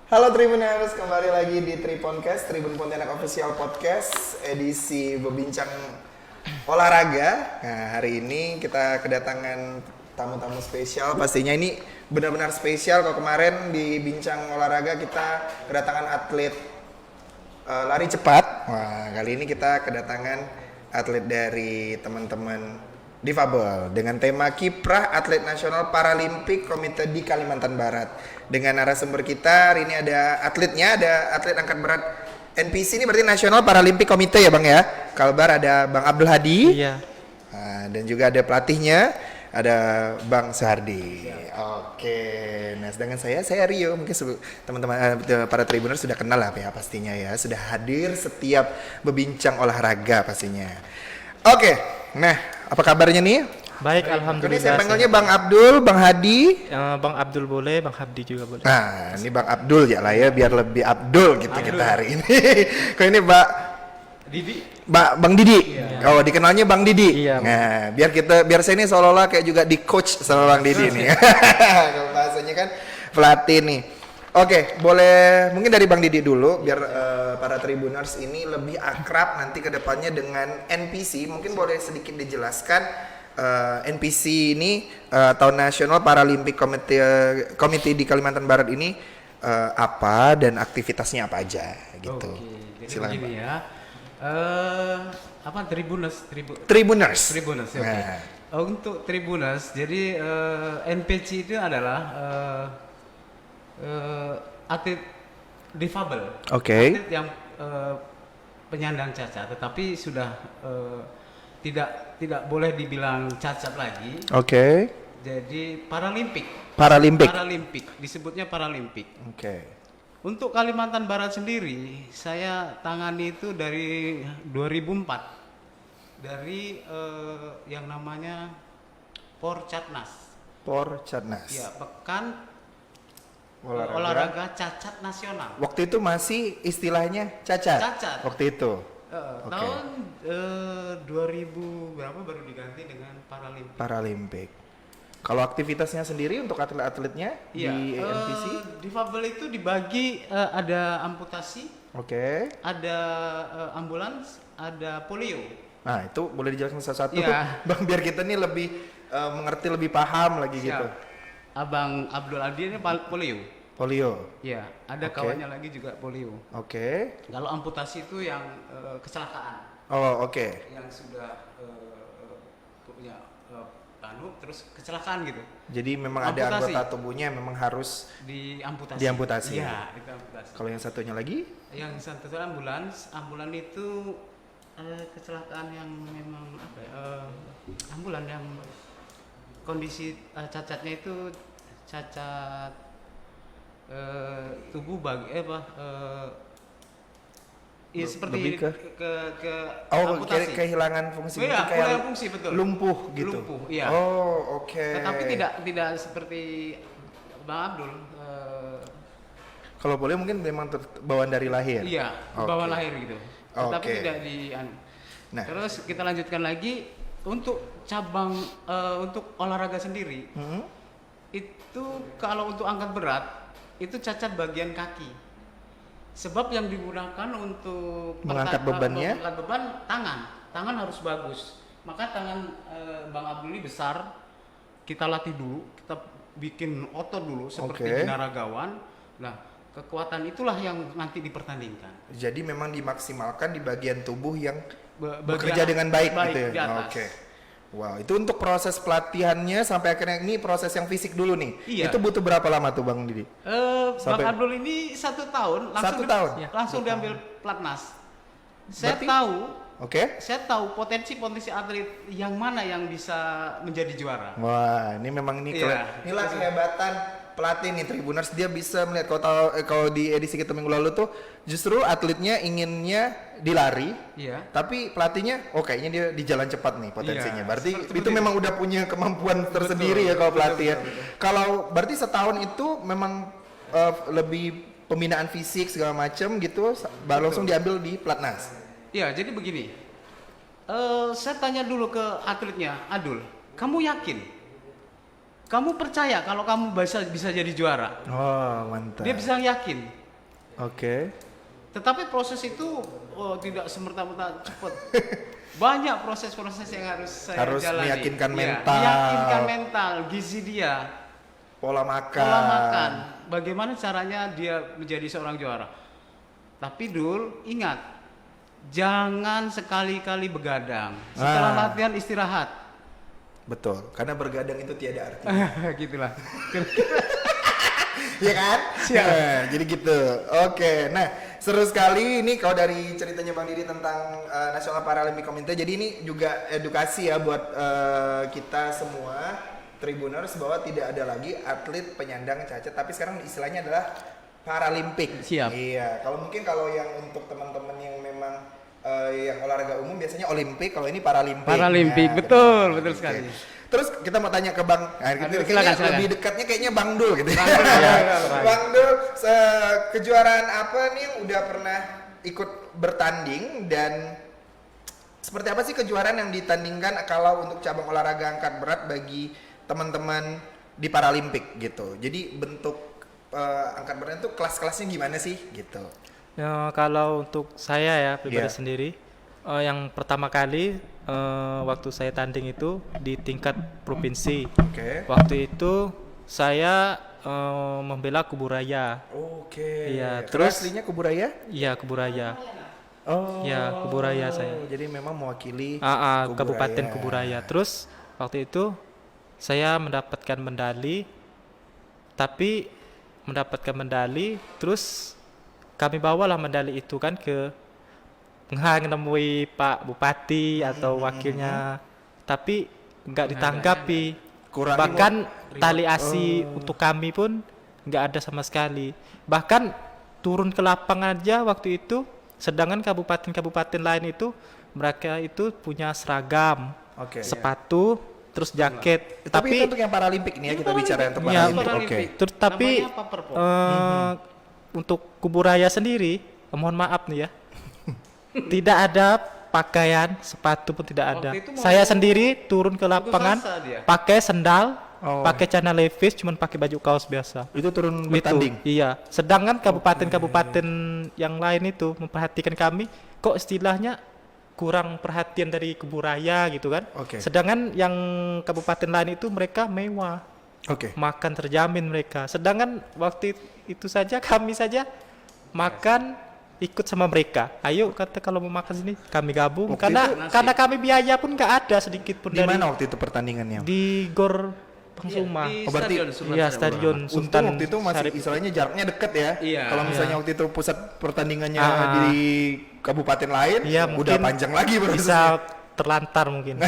Halo Tribuners, kembali lagi di Triponcast, Tribun Pontianak Official Podcast, edisi berbincang olahraga. Nah, hari ini kita kedatangan tamu-tamu spesial. Pastinya ini benar-benar spesial. Kalau kemarin di bincang olahraga kita kedatangan atlet lari cepat. Wah, kali ini kita kedatangan atlet dari teman-teman difabel dengan tema Kiprah Atlet Nasional Paralimpik Komite di Kalimantan Barat. Dengan narasumber kita hari ini ada atletnya, ada atlet angkat berat NPC, ini berarti Nasional Paralimpik Komite ya Bang ya. Kalbar ada Bang Abdul Hadi. Iya. Nah, dan juga ada pelatihnya, ada Bang Suhardi. Oke, nah sedangkan saya Rio, mungkin teman-teman para tribuners sudah kenal lah ya pastinya ya, sudah hadir setiap berbincang olahraga pastinya. Oke, nah apa kabarnya nih? Baik, Ini alhamdulillah. saya panggilnya Bang Abdul, Bang Hadi. Bang Abdul boleh, Bang Habdi juga boleh. Nah, ini Bang Abdul ya lah ya, biar lebih Abdul gitu kita hari ini. Kok ini Bang Didi. Iya. Oh, dikenalnya Bang Didi. Iya. Nah, biar saya ini seolah-olah kayak juga di coach sama Bang Didi nih. Kalau bahasanya kan pelatih nih. Oke, boleh mungkin dari Bang Didi dulu biar para tribuners ini lebih akrab nanti ke depannya dengan NPC. Mungkin boleh sedikit dijelaskan NPC ini atau National Paralympic Committee di Kalimantan Barat ini apa dan aktivitasnya apa aja gitu. Oke, jadi Silakan, begini Pak. ya. Tribuners. Tribuners. Tribuners, oke. Nah. Untuk Tribuners, jadi NPC itu adalah atlet difabel. Oke. Atlet yang penyandang cacat, tetapi sudah tidak boleh dibilang cacat lagi. Oke. Jadi Paralimpik, disebutnya Paralimpik. Oke. Untuk Kalimantan Barat sendiri, saya tangani itu dari 2004 dari yang namanya Porcatnas. Porcatnas. Ya, Pekan Olahraga. Olahraga Cacat Nasional. Waktu itu masih istilahnya cacat. Cacat. Waktu itu. Oke. Tahun 2000 berapa baru diganti dengan Paralimpik. Paralimpik. Kalau aktivitasnya sendiri untuk atlet-atletnya Iya, di NPC? difabel itu dibagi ada amputasi, Oke. ada ambulans, ada polio. Nah, itu boleh dijelaskan satu-satu Iya. Bang, biar kita nih lebih mengerti, lebih paham lagi gitu. Abang Abdul Adi ini polio. Polio. Ya, ada Oke. kawannya lagi juga polio. Oke. Kalau amputasi itu yang kecelakaan, Oh, oke. yang sudah punya terus kecelakaan gitu, Jadi memang ada Amputasi. anggota tubuhnya yang memang harus diamputasi. Diamputasi. Iya, itu amputasi. kalau yang satunya lagi? Yang satu ambulans itu kecelakaan yang memang apa ya, ambulan yang kondisi cacatnya itu cacat tubuh ya seperti lebih ke amputasi. kehilangan fungsi, Iya, mungkin kayak kehilangan fungsi, betul. lumpuh gitu. Lumpuh, iya. Oh, oke. Tetapi tidak seperti Bang Abdul. Kalau boleh mungkin memang bawaan dari lahir. Iya, Oke. bawaan lahir gitu. Tetapi Oke. tidak Nah. Terus kita lanjutkan lagi untuk cabang untuk olahraga sendiri. Hmm? Itu kalau untuk angkat berat itu cacat bagian kaki. Sebab yang digunakan untuk Mengangkat bebannya? mengangkat beban tangan harus bagus. Maka tangan Bang Abdul ini besar. Kita latih dulu, kita bikin otot dulu seperti binaragawan. Nah, kekuatan itulah yang nanti dipertandingkan. Jadi memang dimaksimalkan di bagian tubuh yang Bagian bekerja dengan baik gitu ya. di atas. Oke. Wow, itu untuk proses pelatihannya sampai akhirnya ini proses yang fisik dulu nih. Iya. Itu butuh berapa lama tuh Bang Didi? Bang Abdul ini 1 tahun langsung 1 tahun? langsung diambil platnas. Berarti- Saya tahu potensi atlet yang mana yang bisa menjadi juara. Wah, ini memang Iya. inilah kehebatan pelatih nih Tribuners, dia bisa melihat kalau di edisi kita minggu lalu tuh justru atletnya inginnya dilari, Iya. tapi pelatihnya kayaknya dia di jalan cepat nih potensinya. Iya, Berarti seperti itu memang udah punya kemampuan tersendiri ya kalau pelatih ya. Kalau berarti setahun itu memang lebih pembinaan fisik segala macam gitu, baru langsung diambil di platnas. Iya, jadi begini. Saya tanya dulu ke atletnya, Adul, kamu yakin? Kamu percaya kalau kamu bisa jadi juara? Oh, mantap. Dia bisa yakin. Oke. Tetapi proses itu tidak semerta-merta cepat. Banyak proses-proses yang harus saya Harus jalani. meyakinkan Iya, mental. meyakinkan mental, gizi dia, Pola makan. pola makan, bagaimana caranya dia menjadi seorang juara. Tapi Dul, ingat, jangan sekali-kali begadang. Setelah latihan istirahat. Betul, karena bergadang itu tiada arti. Gitulah. Iya kan? Nah, jadi gitu. Oke, nah seru sekali ini kalau dari ceritanya Bang Didi tentang National Paralympic Committee. Jadi ini juga edukasi ya buat kita semua Tribuners bahwa tidak ada lagi atlet penyandang cacat, tapi sekarang istilahnya adalah Paralimpik. Siap. Iya, kalau yang untuk teman-teman yang memang yang olahraga umum biasanya Olimpik, kalau ini Paralimpik. Paralimpik, Nah, betul benar. sekali. Terus kita mau tanya ke Bang, Silakan. lebih dekatnya kayaknya Bang Dul gitu. Ya, Bang Dul, kejuaraan apa nih yang udah pernah ikut bertanding dan seperti apa sih kejuaraan yang ditandingkan kalau untuk cabang olahraga angkat berat bagi teman-teman di Paralimpik gitu. Jadi bentuk angkat berat itu kelas-kelasnya gimana sih gitu? Ya, kalau untuk saya ya pribadi Iya. sendiri, yang pertama kali waktu saya tanding itu di tingkat provinsi. Oke. Waktu itu saya membela Kuburaya. Oke. Iya, Terus terus- aslinya Kuburaya? Iya, Kuburaya. Oh. Ya, Kuburaya saya. Jadi memang mewakili Kabupaten Kuburaya. Terus waktu itu saya mendapatkan medali, tapi mendapatkan medali, terus kami bawalah medali itu kan ke nemui Pak Bupati atau wakilnya, tapi nggak ditanggapi. Kurang Bahkan tali asi untuk kami pun nggak ada sama sekali. Bahkan turun ke lapangan aja waktu itu, sedangkan kabupaten-kabupaten lain itu mereka itu punya seragam, Oke. sepatu, terus jaket. Tapi itu untuk yang Paralimpik nih ya kita bicara untuk Iya, Paralimpik. Oke. Tapi Namanya apa, Perpo? untuk Kuburaya sendiri, mohon maaf nih ya, tidak ada pakaian, sepatu pun tidak ada. Waktu itu mau- Saya sendiri turun ke lapangan sasa dia. pakai sendal, Oh. pakai celana levis, cuman pakai baju kaos biasa. Itu turun Itu, bertanding. iya. Sedangkan kabupaten-kabupaten yang lain itu memperhatikan kami, kok istilahnya kurang perhatian dari Kuburaya gitu kan. Oke. Sedangkan yang kabupaten lain itu mereka mewah, Oke. makan terjamin mereka. Sedangkan waktu itu saja kami saja makan ikut sama mereka. Ayo kata kalau mau makan sini kami gabung Waktu karena kami biaya pun nggak ada sedikit pun Di dari mana waktu itu pertandingannya? di Gor Pangsuma. Di Oh, berarti- stadion Sultan Iya, Syarif stadion Ulama. Untung Sultan waktu itu masih Syarif. istilahnya jaraknya dekat ya. Iya. Kalau misalnya Iya. waktu itu pusat pertandingannya Ah. di kabupaten lain, Iya, udah mungkin panjang lagi prosesnya. bisa terlantar mungkin.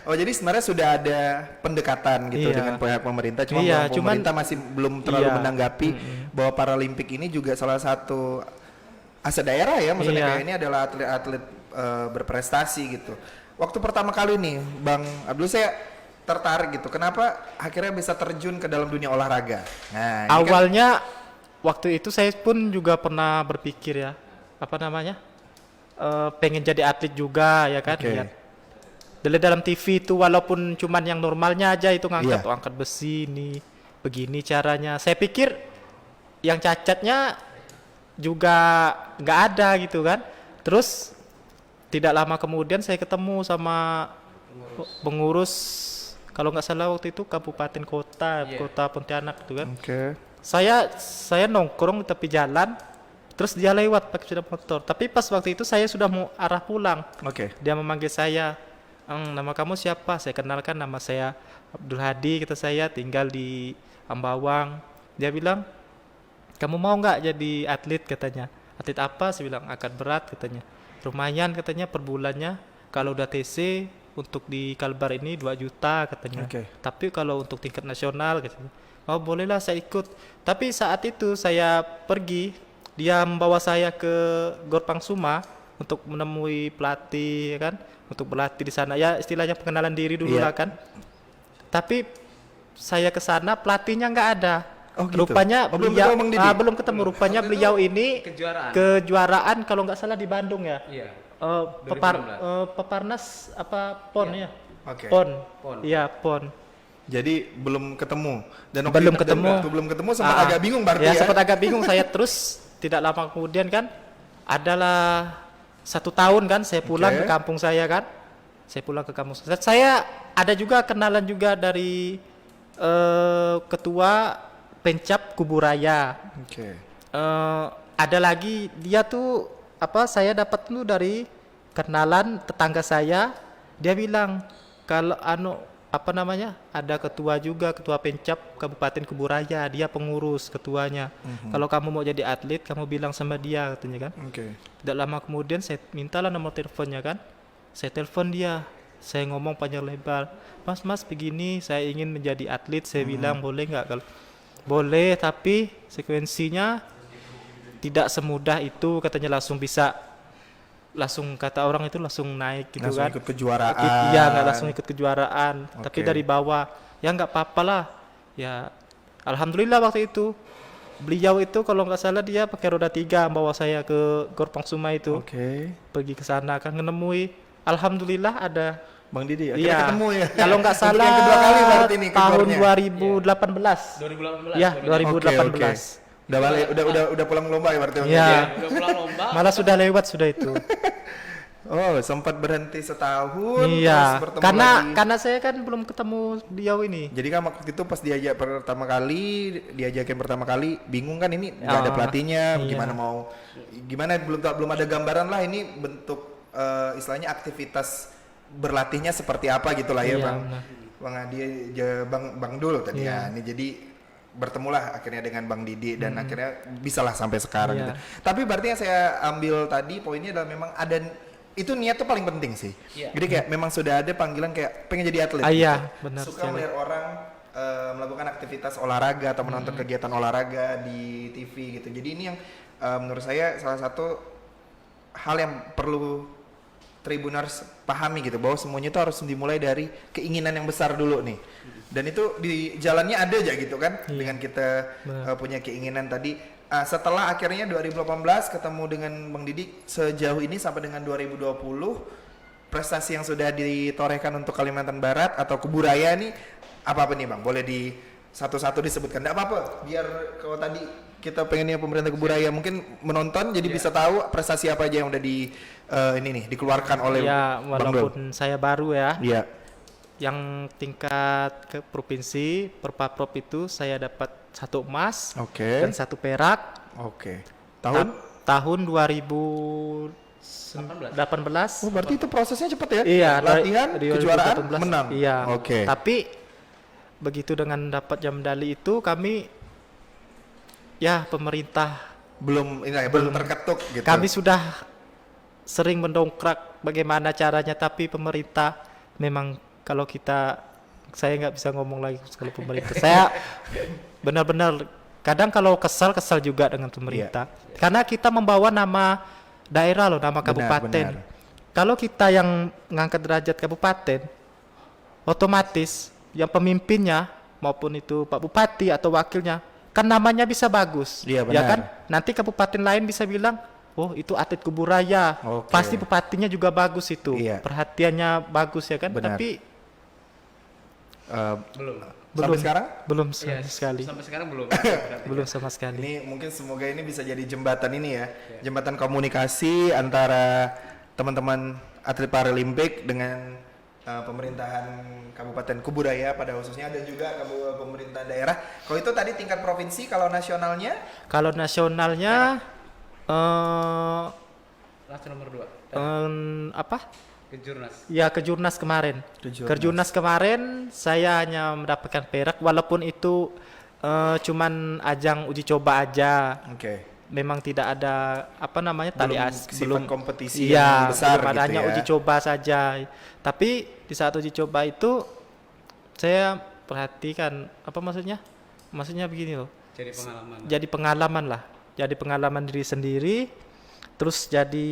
Oh jadi sebenarnya sudah ada pendekatan gitu Iya. dengan pihak pemerintah, cuma Iya, pemerintah masih belum terlalu Iya. menanggapi bahwa Paralimpik ini juga salah satu aset daerah ya, maksudnya Iya. kayak ini adalah atlet-atlet berprestasi gitu. Waktu pertama kali nih, Bang Abdul, saya tertarik gitu. Kenapa akhirnya bisa terjun ke dalam dunia olahraga? Nah, ini kan- Awalnya waktu itu saya pun juga pernah berpikir ya, apa namanya? Pengen jadi atlet juga ya kan. Oke. Lihat. Dari dalam TV itu walaupun cuman yang normalnya aja itu ngangkat, Iya. angkat besi nih, begini caranya. Saya pikir yang cacatnya juga nggak ada gitu kan. Terus tidak lama kemudian saya ketemu sama pengurus kalau nggak salah waktu itu kabupaten kota Iya. kota Pontianak gitu kan. Oke. Saya nongkrong di tepi jalan, terus dia lewat pakai sepeda motor. Tapi pas waktu itu saya sudah mau arah pulang. Oke. Dia memanggil saya, nama kamu siapa? Saya kenalkan nama saya Abdul Hadi, kata saya tinggal di Ambawang. Dia bilang, kamu mau nggak jadi atlet katanya? Atlet apa? Saya bilang angkat berat katanya. Lumayan katanya per bulannya. Kalau udah TC untuk di Kalbar ini 2 juta katanya. Oke. Tapi kalau untuk tingkat nasional katanya, oh bolehlah saya ikut. Tapi saat itu saya pergi, dia membawa saya ke Gor Pangsuma untuk menemui pelatih ya kan, untuk berlatih di sana. Ya istilahnya pengenalan diri dulu Iya. lah kan. Tapi saya ke sana pelatihnya nggak ada. Oh, gitu? Rupanya Oh, belum beliau ketemu Bang Didi? belum ketemu. Rupanya Waktu itu beliau ini kejuaraan. kejuaraan kalau nggak salah di Bandung ya. Iya. Peparnas apa PON ya? Oke. PON. PON. Iya, PON. Jadi belum ketemu dan Belum dan ketemu. waktu belum ketemu sempat agak bingung berarti Ya, ya. sempat agak bingung saya terus tidak lama kemudian kan adalah 1 tahun kan saya pulang Oke. ke kampung saya kan. Saya pulang ke kampung saya ada juga kenalan juga dari ketua Pencap Kuburaya. Oke. Ada lagi dia tuh saya dapat tuh dari kenalan tetangga saya, dia bilang kalau ada ketua juga, ketua Pencap Kabupaten Kuburaya, dia pengurus ketuanya. Kalau kamu mau jadi atlet kamu bilang sama dia katanya kan. Oke. Tidak lama kemudian saya mintalah nomor teleponnya kan, saya telepon dia, saya ngomong panjang lebar, mas begini saya ingin menjadi atlet. Saya bilang boleh nggak? Kalau boleh, tapi sekuensinya tidak semudah itu katanya, langsung kata orang itu langsung naik gitu Langsung kan. ikut kejuaraan. Iya, nggak langsung ikut kejuaraan, tapi Oke. dari bawah. Ya nggak apa-apa lah. Ya alhamdulillah waktu itu beliau itu kalau nggak salah dia pakai roda 3 bawa saya ke Gor Pangsuma itu. Oke. Pergi ke sana kan menemui, alhamdulillah ada. Bang Didi, akhirnya Iya. ketemu ya. Kalau nggak Untuk salah yang kedua kali berarti nih ke tahun gornya. 2018. 2018. Ya, Oke, 2018. oke. Udah balik, udah pulang lomba ya berarti. Bang Iya. Didi? Udah pulang lomba. Malah sudah lewat sudah itu. Oh, sempat berhenti setahun terus Iya. bertemu lagi. Karena saya kan belum ketemu beliau ini. Jadi kan waktu itu pas diajakin pertama kali bingung kan, ini nggak ada Ah, pelatihnya, iya. gimana belum ada gambaran lah ini bentuk istilahnya aktivitas berlatihnya seperti apa gitu lah ya, Iya, Bang. benar. Bang Adi, Bang Dul tadi Iya. ya. Ini jadi bertemulah akhirnya dengan Bang Didi dan akhirnya bisalah sampai sekarang Iya. gitu. Tapi berarti yang saya ambil tadi poinnya adalah memang ada itu niat tuh paling penting sih. Iya. Jadi kayak memang sudah ada panggilan kayak pengen jadi atlet. Iya, gitu. benar Suka sekali. melihat orang melakukan aktivitas olahraga atau menonton kegiatan olahraga di TV gitu. Jadi ini yang menurut saya salah satu hal yang perlu Tribuners pahami gitu, bahwa semuanya itu harus dimulai dari keinginan yang besar dulu nih. Dan itu di jalannya ada aja gitu kan, Iya. dengan kita Benar. punya keinginan tadi. Setelah akhirnya 2018 ketemu dengan Bang Didi sejauh ini sampai dengan 2020, prestasi yang sudah ditorehkan untuk Kalimantan Barat atau Kuburaya nih apa nih Bang? Boleh di satu-satu disebutkan? Nggak apa-apa, biar kalau tadi kita pengennya pemerintah Kuburaya mungkin menonton jadi bisa tahu prestasi apa aja yang udah dikeluarkan oleh Ya, Bang Dul. walaupun saya baru ya, Iya. yang tingkat ke provinsi, Perpaprop itu saya dapat 1 emas Oke. dan 1 perak. Oke. Tahun? Tahun 2018. Oh, berarti itu prosesnya cepat ya? Iya, Latihan, dari kejuaraan, 2018. menang. Iya. Oke. Tapi begitu dengan dapat jam medali itu kami, ya pemerintah belum terketuk gitu. kami sudah sering mendongkrak bagaimana caranya, tapi pemerintah memang kalau saya nggak bisa ngomong lagi kalau pemerintah. Saya benar-benar kadang kalau kesal juga dengan pemerintah. Karena kita membawa nama daerah loh, nama kabupaten. benar. Kalau kita yang ngangkat derajat kabupaten, otomatis yang pemimpinnya maupun itu Pak Bupati atau wakilnya kan namanya bisa bagus. Iya, Ya benar. kan? Nanti kabupaten lain bisa bilang, oh itu atlet Kuburaya, Oke. pasti bupatinya juga bagus itu, Iya. perhatiannya bagus ya kan. Benar. Tapi Belum. Sampai sekarang? belum Iya, sama sekali, sampai sekarang belum. belum sama sekali. Ini mungkin semoga ini bisa jadi jembatan ini ya, jembatan komunikasi antara teman-teman atlet Paralimpik dengan pemerintahan Kabupaten Kuburaya pada khususnya, dan juga pemerintah daerah. Kalau itu tadi tingkat provinsi, kalau nasionalnya Kalau nasionalnya Langsung nomor 2. apa? Kejurnas. Ya kejurnas kemarin. Kejurnas. Kejurnas kemarin saya hanya mendapatkan perak, walaupun itu cuman ajang uji coba aja. oke. Memang tidak ada tali Belum as sifat kompetisi iya, yang besar belum ada, gitu hanya ya. uji coba saja. Tapi di saat uji coba itu saya perhatikan maksudnya begini loh, Jadi pengalaman. jadi pengalaman lah, jadi pengalaman diri sendiri, terus jadi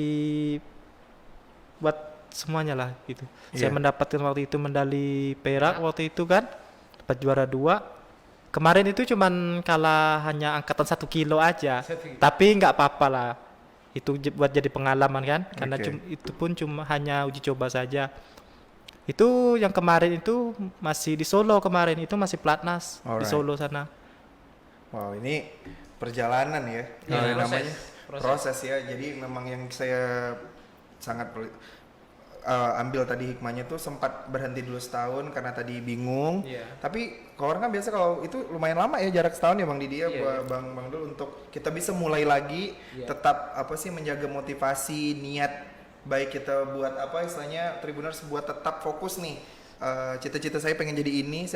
buat semuanya lah gitu. Saya Iya. mendapatkan waktu itu medali perak waktu itu kan, dapat juara 2. Kemarin itu cuman kalah hanya angkatan 1 kilo aja, 1 kilo. tapi nggak apa-apa lah. Itu buat jadi pengalaman kan, karena Oke. itu pun cuma hanya uji coba saja. Itu yang kemarin itu masih di Solo, kemarin itu masih pelatnas di Alright. Solo sana. Wow, ini perjalanan ya, Iya, namanya proses. proses ya. Jadi memang yang saya sangat ambil tadi hikmahnya tuh sempat berhenti dulu setahun karena tadi bingung. Iya. Tapi kalau orang kan biasa kalau itu lumayan lama ya jarak setahun ya Bang Didi ya, Iya, Bang Dul untuk kita bisa mulai lagi, Iya. tetap apa sih menjaga motivasi, niat baik kita buat apa istilahnya Tribuners buat tetap fokus nih. Cita-cita saya pengen jadi ini,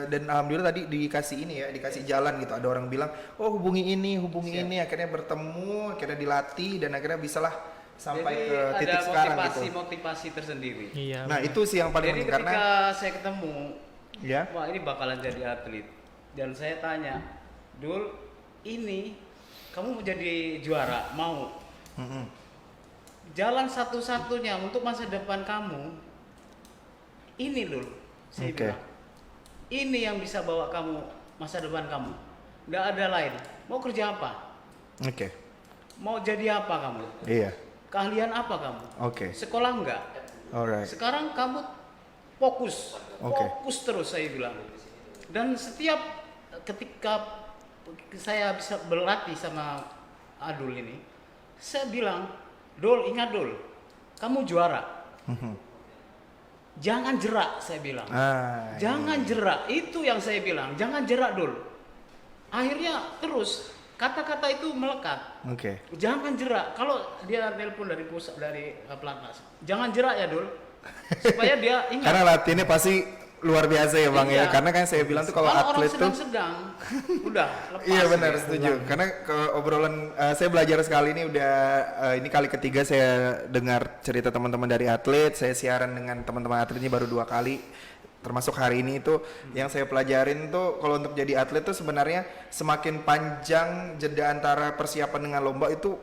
dan alhamdulillah tadi dikasih ini ya, dikasih jalan gitu. Ada orang bilang, oh hubungi ini, ini, akhirnya bertemu, akhirnya dilatih dan akhirnya bisalah sampai Jadi ke titik ada sekarang gitu. motivasi tersendiri. Iya. Nah itu sih yang paling Jadi penting ketika karena saya ketemu, ya, wah ini bakalan jadi atlet. Dan saya tanya, Dul, ini kamu mau jadi juara, mau? mm-mm. Jalan satu-satunya untuk masa depan kamu, ini Dul, saya Oke. bilang. Ini yang bisa bawa kamu masa depan kamu. Nggak ada lain. Mau kerja apa? Oke, Mau jadi apa kamu? iya, Keahlian apa kamu? oke, Sekolah enggak? alright, Sekarang kamu fokus, Oke. fokus terus saya bilang. Dan setiap ketika saya bisa berlatih sama Adul ini, saya bilang, Dul, ingat Dul, kamu juara. Mhm. Jangan jerak, saya bilang. Jangan jerak, itu yang saya bilang. Jangan jerak Dul. Akhirnya terus kata-kata itu melekat. Oke, Jangan jerak. Kalau dia telepon dari pusat dari pelatnas, jangan jerak ya Dul. Supaya dia ingat. karena latihannya pasti luar biasa ya Bang ya, Iya. karena kan saya bilang tuh kalau atlet tuh sedang-sedang, udah lepas. iya benar ya, setuju. pulang. Karena ke obrolan saya belajar sekali ini udah ini kali ketiga saya dengar cerita teman-teman dari atlet. Saya siaran dengan teman-teman atlet ini baru 2 kali. Termasuk hari ini itu yang saya pelajarin tuh kalau untuk jadi atlet tuh sebenarnya semakin panjang jeda antara persiapan dengan lomba itu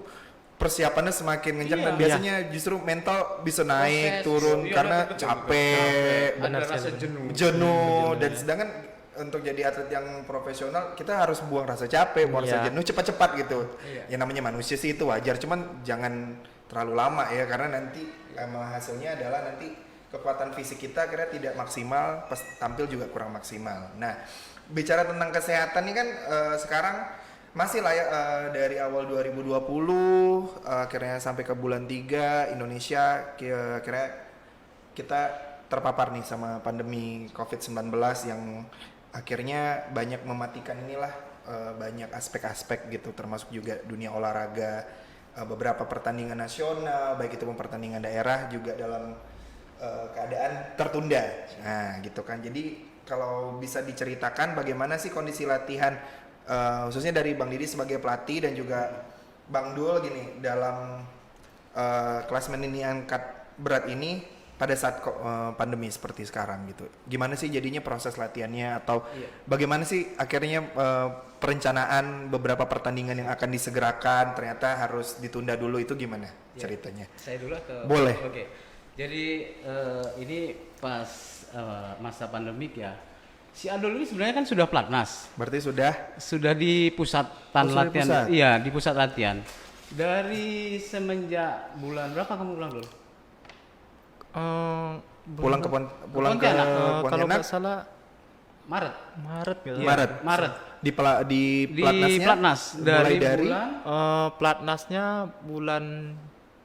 persiapannya semakin ngencang Iya. dan biasanya justru mental bisa naik Proses, turun iya, karena betul, betul, capek, Ada Benar rasa sekali. jenuh. jenuh dan sedangkan untuk jadi atlet yang profesional kita harus buang rasa capek, buang rasa Iya. jenuh cepat-cepat gitu. Iya. Ya namanya manusia sih itu wajar, cuman jangan terlalu lama ya karena nanti malah hasilnya adalah nanti kekuatan fisik kita kira tidak maksimal, pas tampil juga kurang maksimal. Nah, bicara tentang kesehatan ini kan sekarang masih lah ya dari awal 2020 akhirnya sampai ke bulan 3 Indonesia kira kita terpapar nih sama pandemi COVID-19 yang akhirnya banyak mematikan inilah banyak aspek-aspek gitu termasuk juga dunia olahraga, beberapa pertandingan nasional baik itu pertandingan daerah juga dalam keadaan tertunda. Nah, gitu kan. Jadi kalau bisa diceritakan bagaimana sih kondisi latihan khususnya dari Bang Didi sebagai pelatih dan juga Bang Dul gini dalam klasmen ini angkat berat ini pada saat pandemi seperti sekarang gitu. Gimana sih jadinya proses latihannya atau bagaimana sih akhirnya perencanaan beberapa pertandingan yang akan disegerakan ternyata harus ditunda dulu itu gimana ceritanya? Saya dulu atau Boleh. Oke. Jadi ini pas masa pandemik ya. Si Adul ini sebenarnya kan sudah platnas. Berarti sudah Di pusatan sudah di latihan. pusat? Iya, di pusat latihan. Dari semenjak bulan berapa kamu pulang dulu? pulang ke Pontianak. kalau Pontianak nggak salah Maret. Maret gitu. Iya, Maret. Maret. di Di platnasnya platnas mulai dari bulan Platnasnya bulan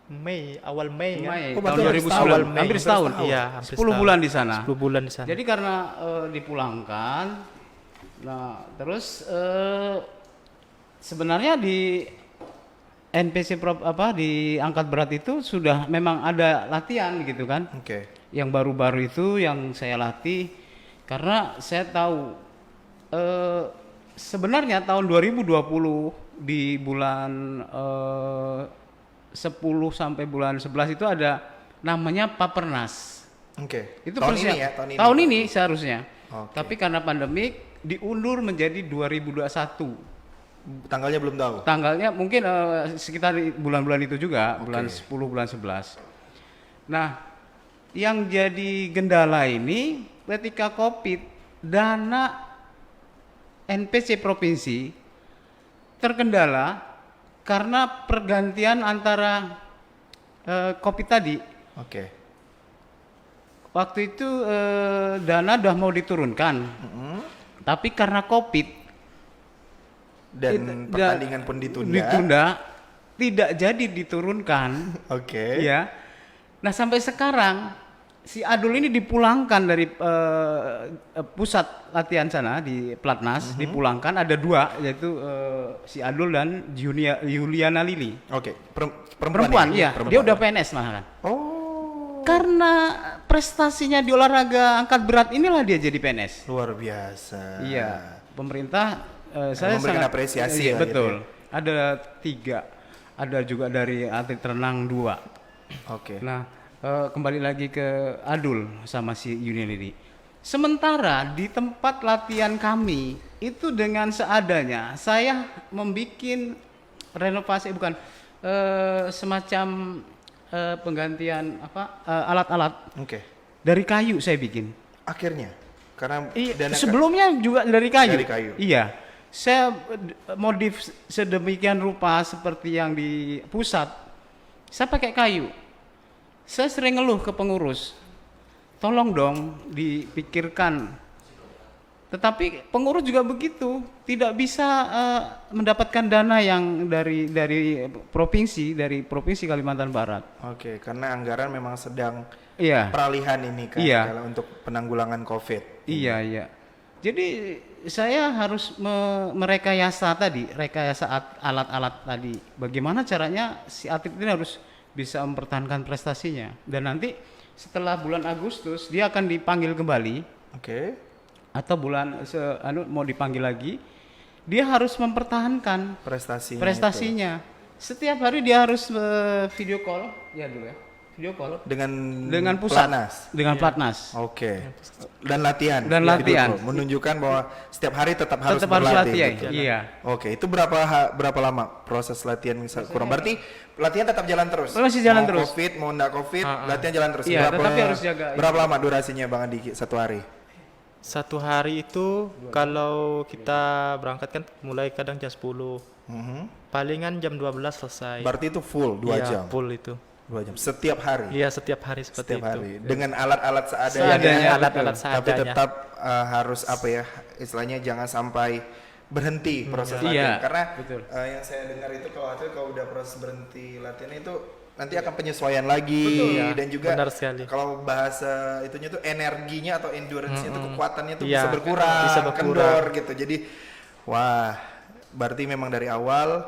Mei, awal Mei kan. Mei Oh, tahun berarti 2009. awal Mei. Hampir setahun. Iya, hampir 10 setahun. bulan di sana. 10 bulan di sana. Jadi karena dipulangkan, nah terus sebenarnya di NPC di angkat berat itu sudah memang ada latihan gitu kan. Oke. Yang baru-baru itu yang saya latih karena saya tahu sebenarnya tahun 2020 di bulan 10 sampai bulan 11 itu ada namanya Papernas. Oke. Itu tahun persiap- ini ya, tahun ini. Tahun ini seharusnya. Oke. Tapi karena pandemik diundur menjadi 2021. Tanggalnya belum tahu. Tanggalnya mungkin sekitar di bulan-bulan itu juga, Oke. bulan 10, bulan 11. Nah, yang jadi kendala ini ketika Covid, dana NPC provinsi terkendala karena pergantian antara Covid tadi. Oke. Waktu itu dana udah mau diturunkan, Mm-mm. tapi karena Covid dan pertandingan pun ditunda, tidak jadi diturunkan. Oke. Ya. Nah, sampai sekarang si Adul ini dipulangkan dari pusat latihan sana di Platnas, dipulangkan ada 2, yaitu si Adul dan Juliana Lili. Oke. Perempuan, iya. Perempuan. Dia udah PNS malah kan. Oh. Karena prestasinya di olahraga angkat berat inilah dia jadi PNS. Luar biasa. Iya, pemerintah saya memberikan sangat apresiasi iya, lah betul. gitu ya. Ada 3, ada juga dari atlet renang 2. Oke. Nah, kembali lagi ke Adul sama si Yuni Lili. Sementara di tempat latihan kami itu dengan seadanya, saya membuat renovasi semacam penggantian alat-alat Oke. dari kayu saya bikin. Akhirnya karena Sebelumnya juga dari kayu. Dari kayu. Iya. Saya modif sedemikian rupa seperti yang di pusat. Saya pakai kayu. Saya sering ngeluh ke pengurus. Tolong dong dipikirkan. Tetapi pengurus juga begitu, tidak bisa mendapatkan dana yang dari provinsi Kalimantan Barat. Oke, karena anggaran memang sedang Iya. peralihan ini kan Iya. kalau untuk penanggulangan COVID. Iya. Jadi saya harus rekayasa alat-alat tadi. Bagaimana caranya si atlet ini harus bisa mempertahankan prestasinya. Dan nanti setelah bulan Agustus dia akan dipanggil kembali. Oke. Atau mau dipanggil lagi, dia harus mempertahankan prestasinya. Setiap hari dia harus video call, video call dengan pusat, dengan Platnas. Oke. Dan latihan. Dan video latihan. call, menunjukkan bahwa setiap hari tetap harus Tetap harus berlatih. latihan. Gitu. Iya. Oke, itu berapa lama proses latihan kurang? Berarti latihan tetap jalan terus. Masih jalan mau terus. COVID, mau enggak COVID, latihan jalan terus. Iya, tetapi harus jaga. Berapa lama durasinya Bang Andi satu hari? Satu hari itu kalau kita berangkat kan mulai kadang jam 10. Palingan jam 12 selesai. Berarti itu full 2 Iya, jam. full itu. 2 jam setiap hari. Iya, setiap hari seperti Setiap itu. hari dengan alat-alat Seadanya, seadanya. alat-alat Tapi seadanya. tetap harus istilahnya jangan sampai berhenti proses Iya, latihan karena betul. yang saya dengar itu kalau udah proses berhenti latihan itu nanti akan penyesuaian lagi. Betul, ya. Dan juga Benar sekali. kalau bahasa itunya tuh energinya atau endurance-nya tuh kekuatannya tuh Iya, bisa berkurang, bisa berkurang. kendor gitu. Jadi wah, berarti memang dari awal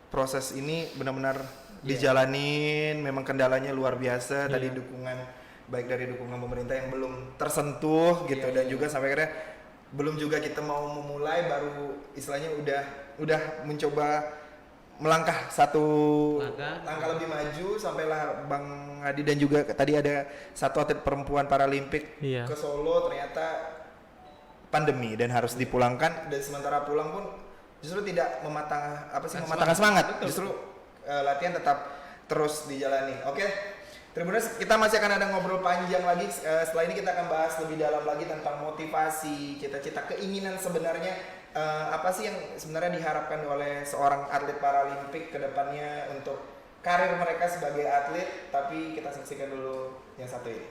proses ini benar-benar dijalanin, memang kendalanya luar biasa. Tadi baik dari dukungan pemerintah yang belum tersentuh gitu dan juga sampai akhirnya belum juga kita mau memulai baru istilahnya udah mencoba melangkah satu langkah lebih maju sampailah Bang Adi dan juga tadi ada satu atlet perempuan Paralimpik Iya. ke Solo ternyata pandemi dan harus dipulangkan dan sementara pulang pun justru tidak mematangkan semangat. Justru latihan tetap terus dijalani. Oke. Tribuners, kita masih akan ada ngobrol panjang lagi. Setelah ini kita akan bahas lebih dalam lagi tentang motivasi, cita-cita, keinginan sebenarnya apa sih yang sebenarnya diharapkan oleh seorang atlet Paralimpik ke depannya untuk karir mereka sebagai atlet. Tapi kita saksikan dulu yang satu ini.